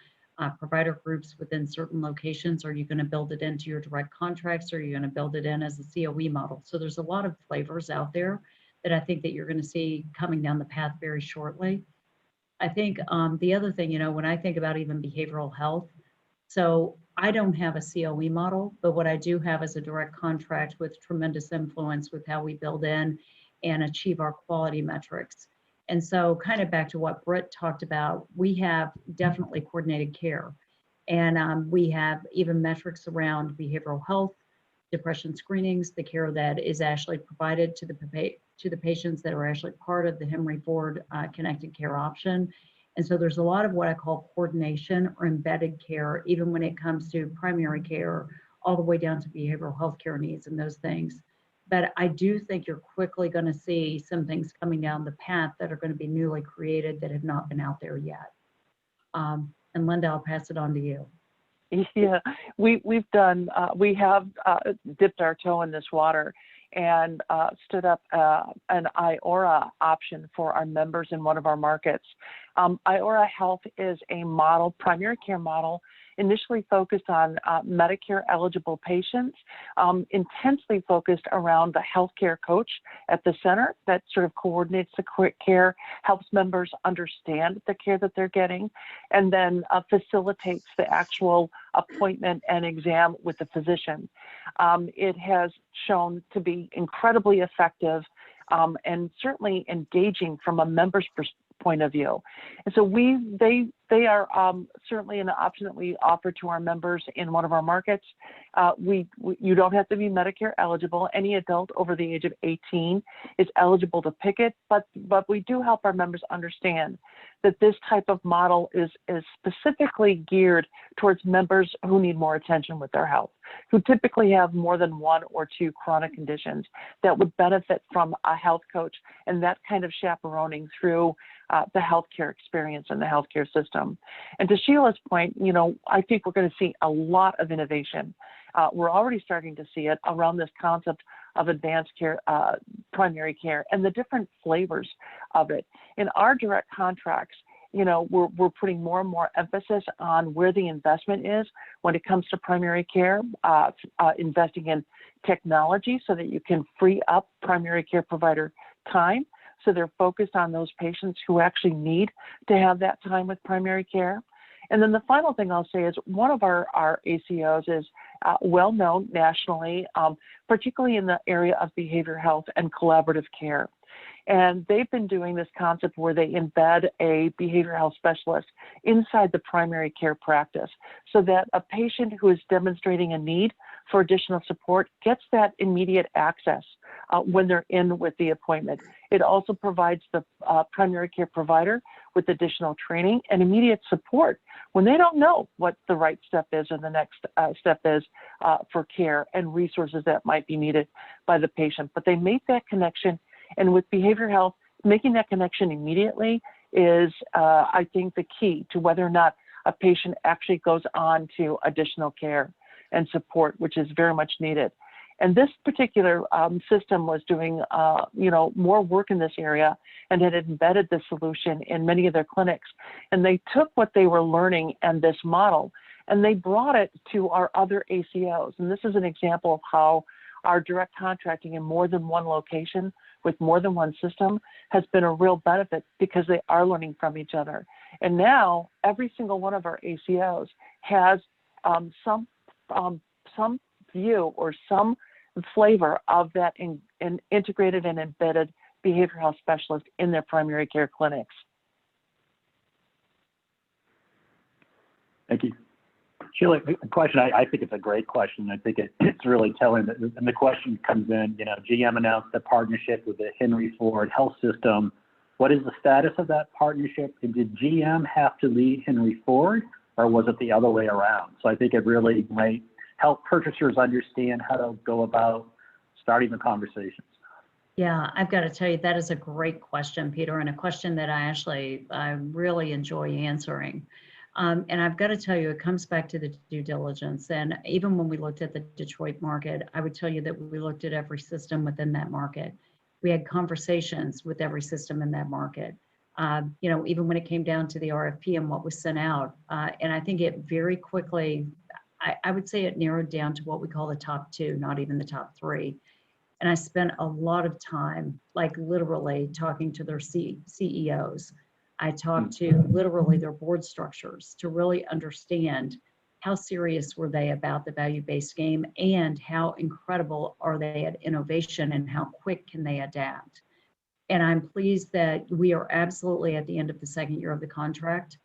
provider groups within certain locations? Are you going to build it into your direct contracts? Or are you going to build it in as a COE model? So there's a lot of flavors out there that I think that you're going to see coming down the path very shortly. I think the other thing, when I think about even behavioral health, so I don't have a COE model, but what I do have is a direct contract with tremendous influence with how we build in and achieve our quality metrics. And so kind of back to what Britt talked about, we have definitely coordinated care. And we have even metrics around behavioral health, depression screenings, the care that is actually provided to the patients that are actually part of the Henry Ford Connected Care option. And so there's a lot of what I call coordination or embedded care, even when it comes to primary care, all the way down to behavioral health care needs and those things. But I do think you're quickly going to see some things coming down the path that are going to be newly created that have not been out there yet. And Linda, I'll pass it on to you. Yeah, we've done, we have dipped our toe in this water and stood up an IORA option for our members in one of our markets. IORA Health is a model, primary care model, initially focused on Medicare eligible patients, intensely focused around the healthcare coach at the center that sort of coordinates the care, helps members understand the care that they're getting, and then facilitates the actual appointment and exam with the physician. It has shown to be incredibly effective and certainly engaging from a member's point of view. And so they are certainly an option that we offer to our members in one of our markets. You don't have to be Medicare eligible. Any adult over the age of 18 is eligible to pick it, but we do help our members understand that this type of model is specifically geared towards members who need more attention with their health, who typically have more than one or two chronic conditions that would benefit from a health coach and that kind of chaperoning through the healthcare experience and the healthcare system. And to Sheila's point, you know, I think we're going to see a lot of innovation. We're already starting to see it around this concept of advanced care, primary care, and the different flavors of it. In our direct contracts, you know, we're putting more and more emphasis on where the investment is when it comes to primary care, investing in technology so that you can free up primary care provider time. So they're focused on those patients who actually need to have that time with primary care. And then the final thing I'll say is one of our ACOs is well known nationally, particularly in the area of behavioral health and collaborative care. And they've been doing this concept where they embed a behavioral health specialist inside the primary care practice so that a patient who is demonstrating a need for additional support gets that immediate access when they're in with the appointment. It also provides the primary care provider with additional training and immediate support when they don't know what the right step is or the next step is for care and resources that might be needed by the patient. But they make that connection. And with behavioral health, making that connection immediately is, I think, the key to whether or not a patient actually goes on to additional care and support, which is very much needed. And this particular system was doing, you know, more work in this area and had embedded the solution in many of their clinics. And they took what they were learning and this model, and they brought it to our other ACOs. And this is an example of how our direct contracting in more than one location with more than one system has been a real benefit because they are learning from each other. And now every single one of our ACOs has some view or some flavor of that integrated and embedded behavioral health specialist in their primary care clinics. Thank you. Sheila, a question, I think it's a great question. I think it's really telling that, and the question comes in, you know, GM announced a partnership with the Henry Ford Health System. What is the status of that partnership? And did GM have to lead Henry Ford, or was it the other way around? So I think it really might help purchasers understand how to go about starting the conversations. Yeah, I've got to tell you, that is a great question, Peter, and a question that I really enjoy answering. And I've got to tell you, it comes back to the due diligence. And even when we looked at the Detroit market, I would tell you that we looked at every system within that market. We had conversations with every system in that market. You know, even when it came down to the RFP and what was sent out. And I think it very quickly, I would say it narrowed down to what we call the top two, not even the top three. And I spent a lot of time, like literally talking to their CEOs. I talked to literally their board structures to really understand how serious were they about the value-based game and how incredible are they at innovation and how quick can they adapt. And I'm pleased that we are absolutely at the end of the second year of the contract.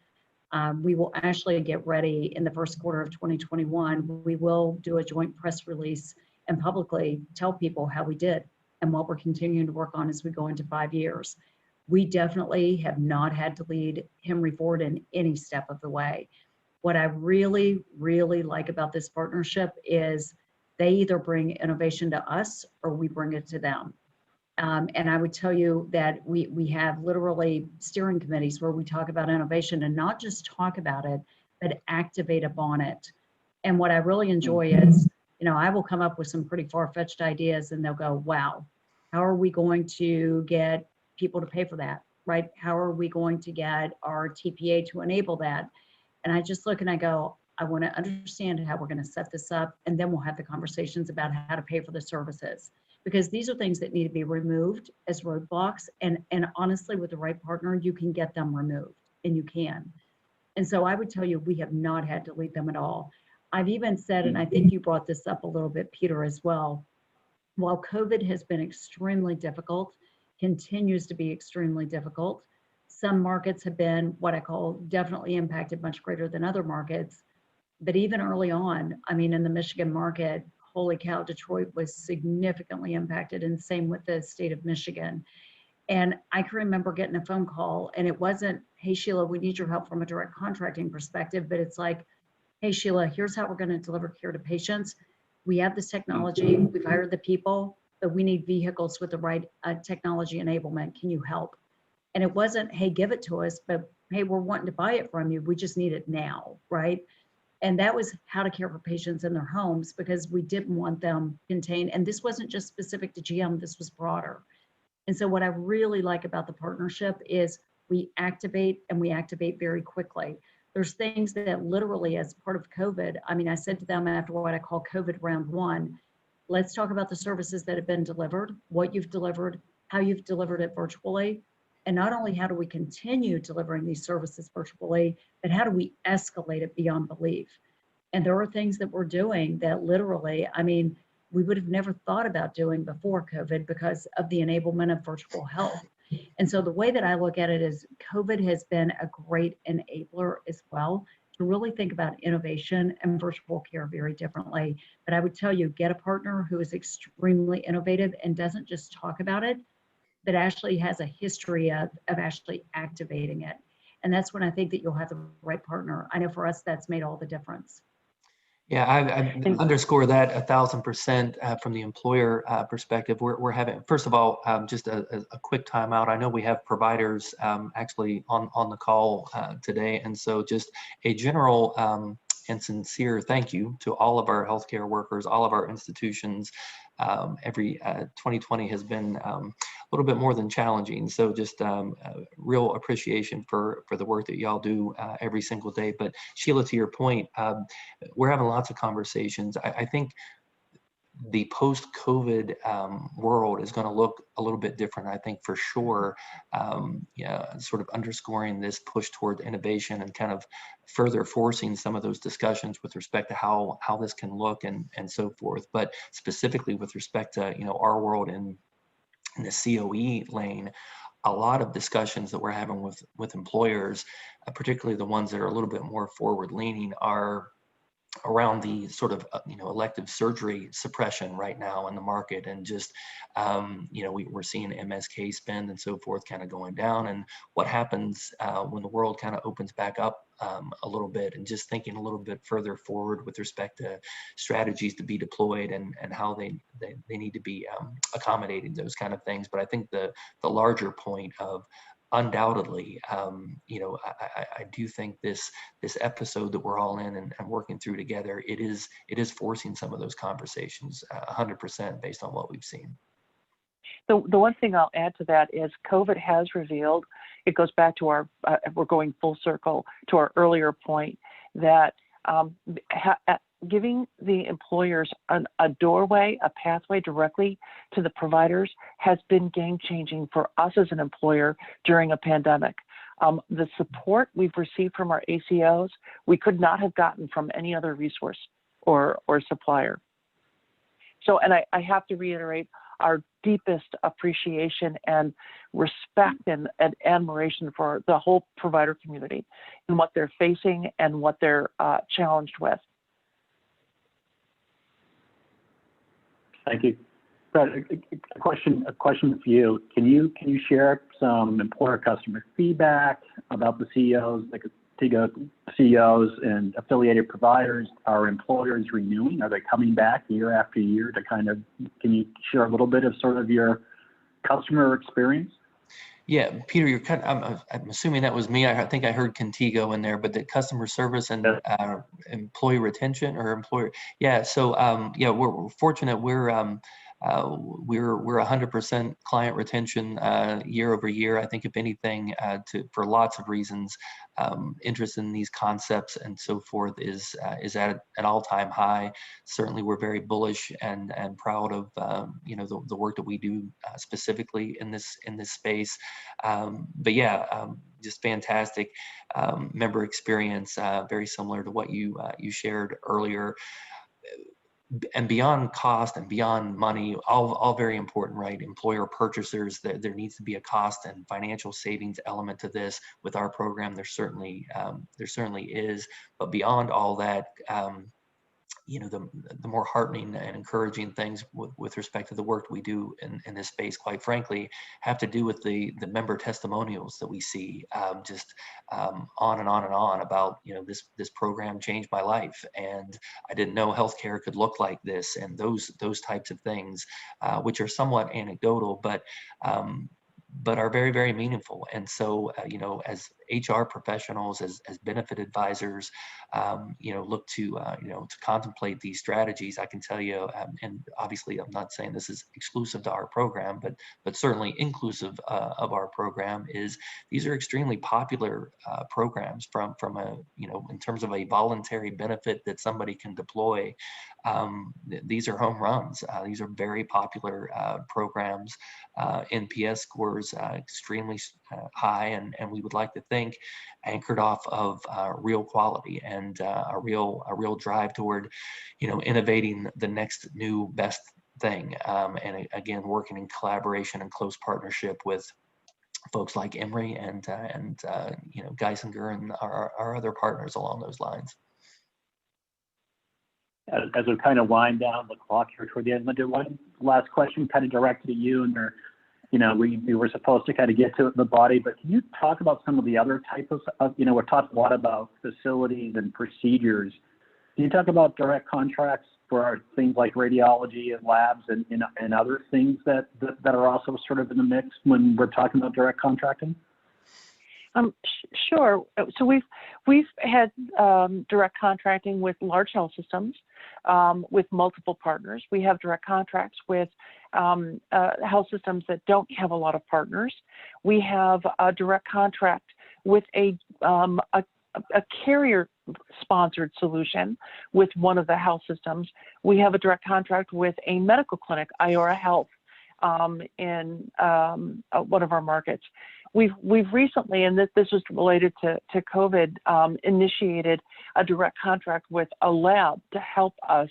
We will actually get ready in the first quarter of 2021. We will do a joint press release and publicly tell people how we did and what we're continuing to work on as we go into 5 years. We definitely have not had to lead Henry Ford in any step of the way. What I really, really like about this partnership is they either bring innovation to us or we bring it to them. And I would tell you that we have literally steering committees where we talk about innovation and not just talk about it, but activate upon it. And what I really enjoy is, you know, I will come up with some pretty far-fetched ideas and they'll go, wow, how are we going to get people to pay for that, right? How are we going to get our TPA to enable that? And I just look and I go, I want to understand how we're going to set this up, and then we'll have the conversations about how to pay for the services, because these are things that need to be removed as roadblocks. And honestly, with the right partner, you can get them removed, and you can. And so I would tell you, we have not had to delete them at all. I've even said, and I think you brought this up a little bit, Peter, as well, while COVID has been extremely difficult, continues to be extremely difficult, some markets have been what I call definitely impacted much greater than other markets. But even early on, I mean, in the Michigan market, holy cow, Detroit was significantly impacted, and same with the state of Michigan. And I can remember getting a phone call, and it wasn't, hey, Sheila, we need your help from a direct contracting perspective, but it's like, hey, Sheila, here's how we're going to deliver care to patients. We have this technology, we've hired the people, but we need vehicles with the right technology enablement. Can you help? And it wasn't, hey, give it to us, but hey, we're wanting to buy it from you. We just need it now, right? And that was how to care for patients in their homes, because we didn't want them contained. And this wasn't just specific to GM, this was broader. And so what I really like about the partnership is we activate, and we activate very quickly. There's things that literally, as part of COVID, I mean, I said to them after what I call COVID round one, let's talk about the services that have been delivered, what you've delivered, how you've delivered it virtually. And not only how do we continue delivering these services virtually, but how do we escalate it beyond belief? And there are things that we're doing that literally, I mean, we would have never thought about doing before COVID because of the enablement of virtual health. And so the way that I look at it is COVID has been a great enabler as well to really think about innovation and virtual care very differently. But I would tell you, get a partner who is extremely innovative and doesn't just talk about it, that actually has a history of actually activating it. And that's when I think that you'll have the right partner. I know for us, that's made all the difference. Yeah, I underscore that 1,000% from the employer perspective. We're having, first of all, just a quick timeout. I know we have providers actually on the call today. And so just a general and sincere thank you to all of our healthcare workers, all of our institutions. Every 2020 has been a little bit more than challenging. So just real appreciation for the work that y'all do every single day. But Sheila, to your point, we're having lots of conversations. I think the post-COVID world is going to look a little bit different. I think for sure, yeah, sort of underscoring this push toward innovation and kind of further forcing some of those discussions with respect to how this can look and so forth. But specifically with respect to, you know, our world in the COE lane, a lot of discussions that we're having with employers, particularly the ones that are a little bit more forward-leaning, are around the sort of elective surgery suppression right now in the market, and just we're seeing MSK spend and so forth kind of going down, and what happens when the world kind of opens back up a little bit, and just thinking a little bit further forward with respect to strategies to be deployed and how they need to be accommodating those kind of things. But I think the larger point of undoubtedly, I do think this episode that we're all in and working through together, it is forcing some of those conversations 100% based on what we've seen. The one thing I'll add to that is COVID has revealed, it goes back to our, we're going full circle to our earlier point, that giving the employers a doorway, a pathway directly to the providers has been game-changing for us as an employer during a pandemic. The support we've received from our ACOs, we could not have gotten from any other resource or supplier. So, and I have to reiterate our deepest appreciation and respect and admiration for the whole provider community and what they're facing and what they're challenged with. Thank you. Brad, a question for you. Can you share some employer customer feedback about the CEOs, like CEOs and affiliated providers? Are employers renewing? Are they coming back year after year to kind of, can you share a little bit of sort of your customer experience? Yeah, Peter, you're kind of, I'm assuming that was me. I think I heard Contigo in there, but the customer service and employee retention or employer. Yeah. So yeah, we're fortunate. We're 100% client retention year over year. I think if anything, for lots of reasons, interest in these concepts and so forth is at an all-time high. Certainly, we're very bullish and proud of the work that we do specifically in this space. But yeah, just fantastic member experience, very similar to what you shared earlier. And beyond cost and beyond money, all very important, right? Employer purchasers, there needs to be a cost and financial savings element to this. With our program, there certainly is. But beyond all that, the more heartening and encouraging things with respect to the work we do in this space, quite frankly, have to do with the member testimonials that we see, just on and on and on about, this program changed my life, and I didn't know healthcare could look like this, and those types of things, which are somewhat anecdotal, but are very, very meaningful. And so, as HR professionals, as benefit advisors, look to contemplate these strategies, I can tell you, and obviously I'm not saying this is exclusive to our program, but certainly inclusive of our program, is these are extremely popular programs from a, in terms of a voluntary benefit that somebody can deploy. These are home runs. These are very popular programs. NPS scores extremely high, and we would like to think anchored off of real quality and a real drive toward, innovating the next new best thing. And again, working in collaboration and close partnership with folks like Emory and Geisinger and our other partners along those lines. As we kind of wind down the clock here toward the end, Linda, one last question kind of directed at you, and we were supposed to kind of get to it in the body, but can you talk about some of the other types of we're talking a lot about facilities and procedures. Can you talk about direct contracts for things like radiology and labs and other things that are also sort of in the mix when we're talking about direct contracting? Sure. So we've had direct contracting with large health systems, with multiple partners. We have direct contracts with health systems that don't have a lot of partners. We have a direct contract with a carrier-sponsored solution with one of the health systems. We have a direct contract with a medical clinic, Iora Health, in one of our markets. We've recently, and this was related to COVID, initiated a direct contract with a lab to help us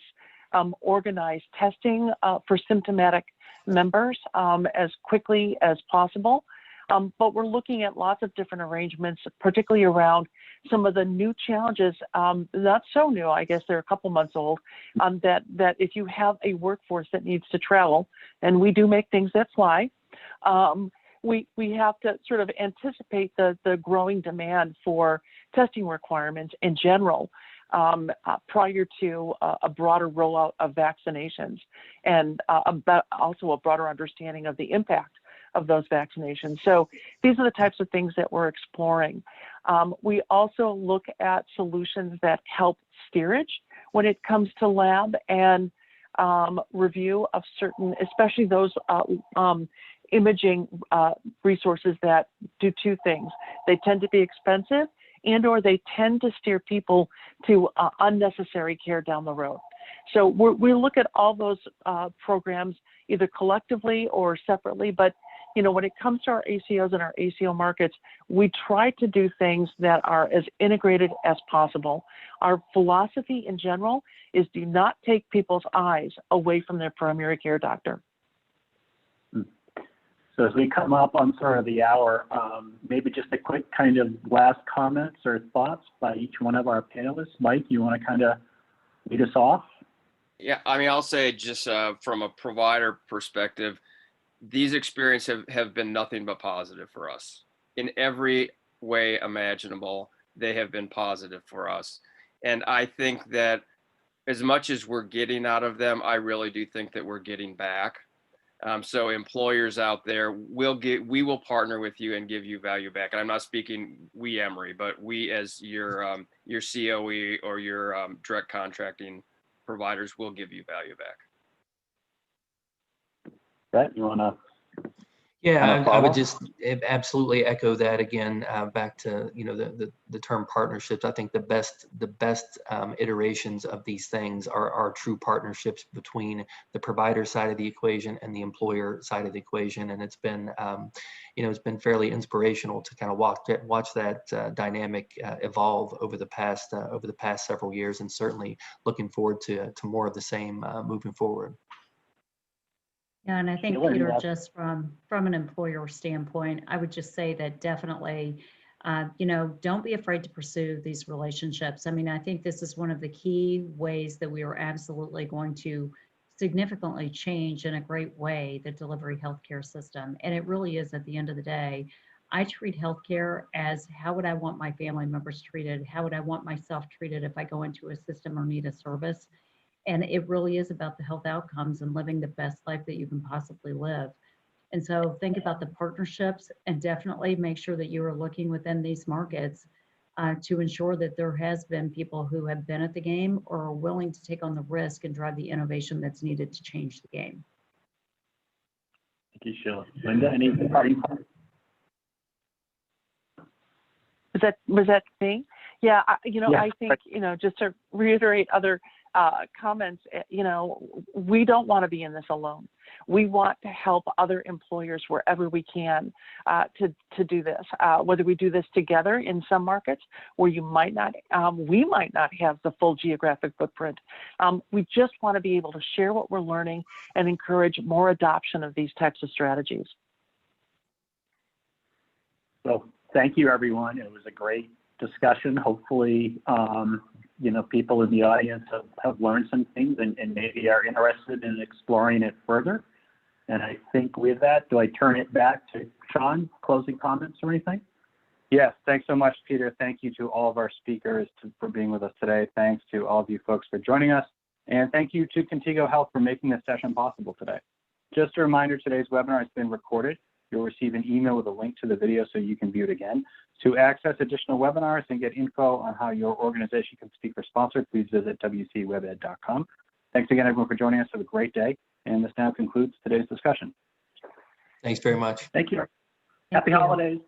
organize testing for symptomatic members as quickly as possible. But we're looking at lots of different arrangements, particularly around some of the new challenges, not so new, I guess they're a couple months old, that if you have a workforce that needs to travel, and we do make things that fly, we have to sort of anticipate the growing demand for testing requirements in general prior to a broader rollout of vaccinations, and also a broader understanding of the impact of those vaccinations. So these are the types of things that we're exploring. We also look at solutions that help steerage when it comes to lab and review of certain, especially those imaging resources that do two things. They tend to be expensive, and/or they tend to steer people to unnecessary care down the road. So we look at all those programs either collectively or separately, but when it comes to our ACOs and our ACO markets, we try to do things that are as integrated as possible. Our philosophy in general is do not take people's eyes away from their primary care doctor. So as we come up on sort of the hour, maybe just a quick kind of last comments or thoughts by each one of our panelists. Mike, you want to kind of lead us off? Yeah, I mean, I'll say just from a provider perspective, these experiences have been nothing but positive for us. In every way imaginable, they have been positive for us. And I think that as much as we're getting out of them, I really do think that we're getting back. So employers out there, we will partner with you and give you value back. And I'm not speaking we Emory, but we as your COE or your direct contracting providers will give you value back. Brett, you want to? Yeah, I would just absolutely echo that again, back to, you know, the term partnerships. I think the best iterations of these things are true partnerships between the provider side of the equation and the employer side of the equation. And it's been, you know, it's been fairly inspirational to kind of watch that dynamic evolve over the past several years, and certainly looking forward to more of the same moving forward. Yeah, and I think, Sheila, Peter, yeah. just from an employer standpoint, I would just say that definitely, you know, don't be afraid to pursue these relationships. I mean, I think this is one of the key ways that we are absolutely going to significantly change in a great way the delivery healthcare system. And it really is, at the end of the day, I treat healthcare as how would I want my family members treated? How would I want myself treated if I go into a system or need a service? And it really is about the health outcomes and living the best life that you can possibly live. And so think about the partnerships, and definitely make sure that you are looking within these markets to ensure that there has been people who have been at the game or are willing to take on the risk and drive the innovation that's needed to change the game. Thank you, Sheila. Linda, any parting comments? Was that me? Yeah, you know, Yeah. I think, you know, just to reiterate other comments, you know, we don't want to be in this alone. We want to help other employers wherever we can to do this. Whether we do this together in some markets where we might not have the full geographic footprint. We just want to be able to share what we're learning and encourage more adoption of these types of strategies. So thank you, everyone. It was a great discussion. Hopefully, you know, people in the audience have learned some things and maybe are interested in exploring it further. And I think with that, do I turn it back to Sean, closing comments or anything? Yes, thanks so much, Peter. Thank you to all of our speakers for being with us today. Thanks to all of you folks for joining us. And thank you to Contigo Health for making this session possible today. Just a reminder, today's webinar has been recorded. You'll receive an email with a link to the video so you can view it again. To access additional webinars and get info on how your organization can speak or sponsor, please visit wcwebed.com. Thanks again, everyone, for joining us. Have a great day. And this now concludes today's discussion. Thanks very much. Thank you. Thank Happy you. holidays.